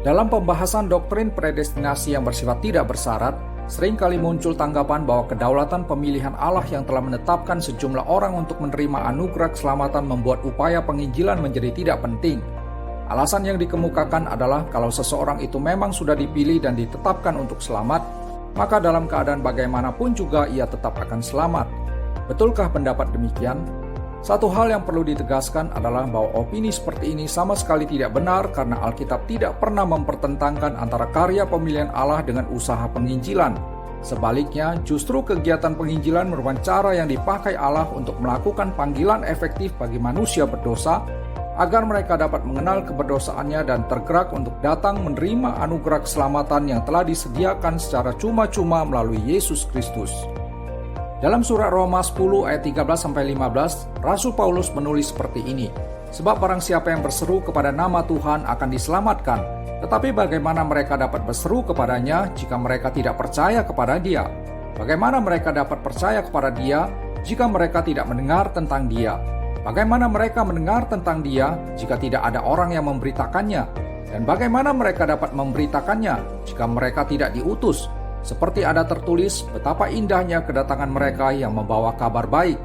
Dalam pembahasan doktrin predestinasi yang bersifat tidak bersyarat, seringkali muncul tanggapan bahwa kedaulatan pemilihan Allah yang telah menetapkan sejumlah orang untuk menerima anugerah keselamatan membuat upaya penginjilan menjadi tidak penting. Alasan yang dikemukakan adalah kalau seseorang itu memang sudah dipilih dan ditetapkan untuk selamat, maka dalam keadaan bagaimanapun juga ia tetap akan selamat. Betulkah pendapat demikian? Satu hal yang perlu ditegaskan adalah bahwa opini seperti ini sama sekali tidak benar karena Alkitab tidak pernah mempertentangkan antara karya pemilihan Allah dengan usaha penginjilan. Sebaliknya, justru kegiatan penginjilan merupakan cara yang dipakai Allah untuk melakukan panggilan efektif bagi manusia berdosa agar mereka dapat mengenal keberdosaannya dan tergerak untuk datang menerima anugerah keselamatan yang telah disediakan secara cuma-cuma melalui Yesus Kristus. Dalam surat Roma 10 ayat 13-15, Rasul Paulus menulis seperti ini, "Sebab barang siapa yang berseru kepada nama Tuhan akan diselamatkan, tetapi bagaimana mereka dapat berseru kepadanya jika mereka tidak percaya kepada Dia? Bagaimana mereka dapat percaya kepada Dia jika mereka tidak mendengar tentang Dia? Bagaimana mereka mendengar tentang Dia jika tidak ada orang yang memberitakannya? Dan bagaimana mereka dapat memberitakannya jika mereka tidak diutus? Seperti ada tertulis betapa indahnya kedatangan mereka yang membawa kabar baik."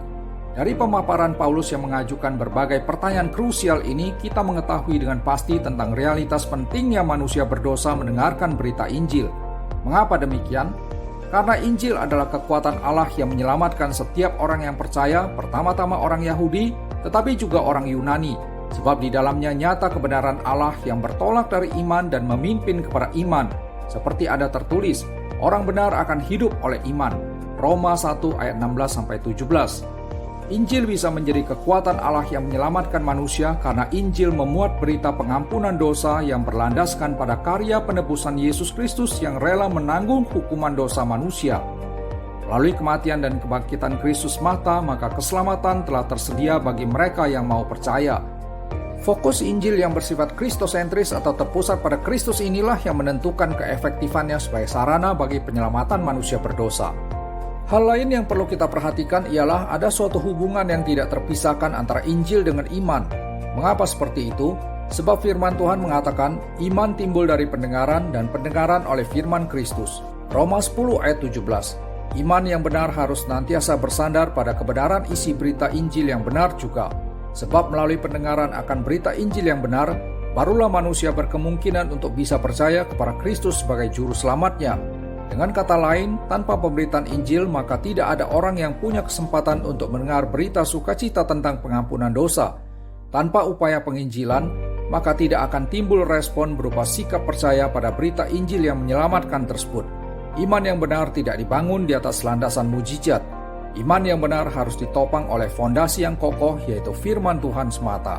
Dari pemaparan Paulus yang mengajukan berbagai pertanyaan krusial ini, kita mengetahui dengan pasti tentang realitas pentingnya manusia berdosa mendengarkan berita Injil. Mengapa demikian? Karena Injil adalah kekuatan Allah yang menyelamatkan setiap orang yang percaya, pertama-tama orang Yahudi, tetapi juga orang Yunani. Sebab di dalamnya nyata kebenaran Allah yang bertolak dari iman dan memimpin kepada iman. Seperti ada tertulis, orang benar akan hidup oleh iman. Roma 1 ayat 16-17. Injil bisa menjadi kekuatan Allah yang menyelamatkan manusia karena Injil memuat berita pengampunan dosa yang berlandaskan pada karya penebusan Yesus Kristus yang rela menanggung hukuman dosa manusia. Melalui kematian dan kebangkitan Kristus maka keselamatan telah tersedia bagi mereka yang mau percaya. Fokus Injil yang bersifat kristosentris atau terpusat pada Kristus inilah yang menentukan keefektifannya sebagai sarana bagi penyelamatan manusia berdosa. Hal lain yang perlu kita perhatikan ialah ada suatu hubungan yang tidak terpisahkan antara Injil dengan iman. Mengapa seperti itu? Sebab firman Tuhan mengatakan, iman timbul dari pendengaran dan pendengaran oleh firman Kristus. Roma 10 ayat 17. Iman yang benar harus senantiasa bersandar pada kebenaran isi berita Injil yang benar juga. Sebab melalui pendengaran akan berita Injil yang benar, barulah manusia berkemungkinan untuk bisa percaya kepada Kristus sebagai juru selamatnya. Dengan kata lain, tanpa pemberitaan Injil maka tidak ada orang yang punya kesempatan untuk mendengar berita sukacita tentang pengampunan dosa. Tanpa upaya penginjilan, maka tidak akan timbul respon berupa sikap percaya pada berita Injil yang menyelamatkan tersebut. Iman yang benar tidak dibangun di atas landasan mujizat. Iman yang benar harus ditopang oleh fondasi yang kokoh, yaitu firman Tuhan semata.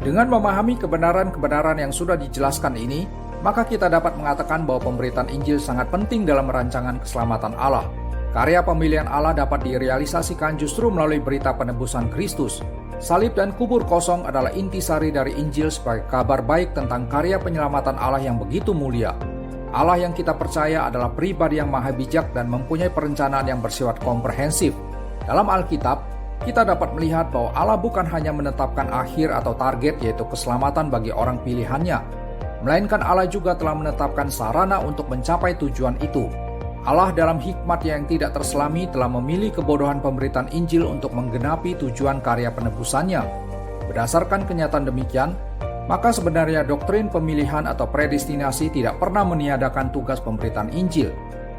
Dengan memahami kebenaran-kebenaran yang sudah dijelaskan ini, maka kita dapat mengatakan bahwa pemberitaan Injil sangat penting dalam rancangan keselamatan Allah. Karya pemilihan Allah dapat direalisasikan justru melalui berita penebusan Kristus. Salib dan kubur kosong adalah intisari dari Injil sebagai kabar baik tentang karya penyelamatan Allah yang begitu mulia. Allah yang kita percaya adalah pribadi yang maha bijak dan mempunyai perencanaan yang bersifat komprehensif. Dalam Alkitab, kita dapat melihat bahwa Allah bukan hanya menetapkan akhir atau target yaitu keselamatan bagi orang pilihannya, melainkan Allah juga telah menetapkan sarana untuk mencapai tujuan itu. Allah dalam hikmat-Nya yang tidak terselami telah memilih kebodohan pemberitaan Injil untuk menggenapi tujuan karya penebusannya. Berdasarkan kenyataan demikian, maka sebenarnya doktrin pemilihan atau predestinasi tidak pernah meniadakan tugas pemberitaan Injil.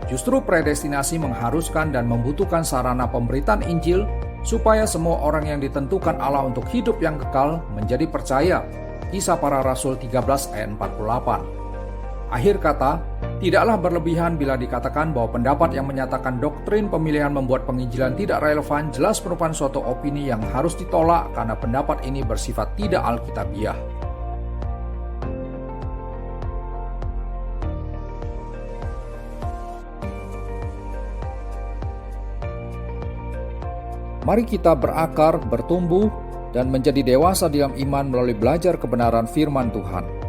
Justru predestinasi mengharuskan dan membutuhkan sarana pemberitaan Injil supaya semua orang yang ditentukan Allah untuk hidup yang kekal menjadi percaya. Kisah Para Rasul 13 ayat 48. Akhir kata, tidaklah berlebihan bila dikatakan bahwa pendapat yang menyatakan doktrin pemilihan membuat penginjilan tidak relevan jelas merupakan suatu opini yang harus ditolak karena pendapat ini bersifat tidak alkitabiah. Mari kita berakar, bertumbuh, dan menjadi dewasa dalam iman melalui belajar kebenaran firman Tuhan.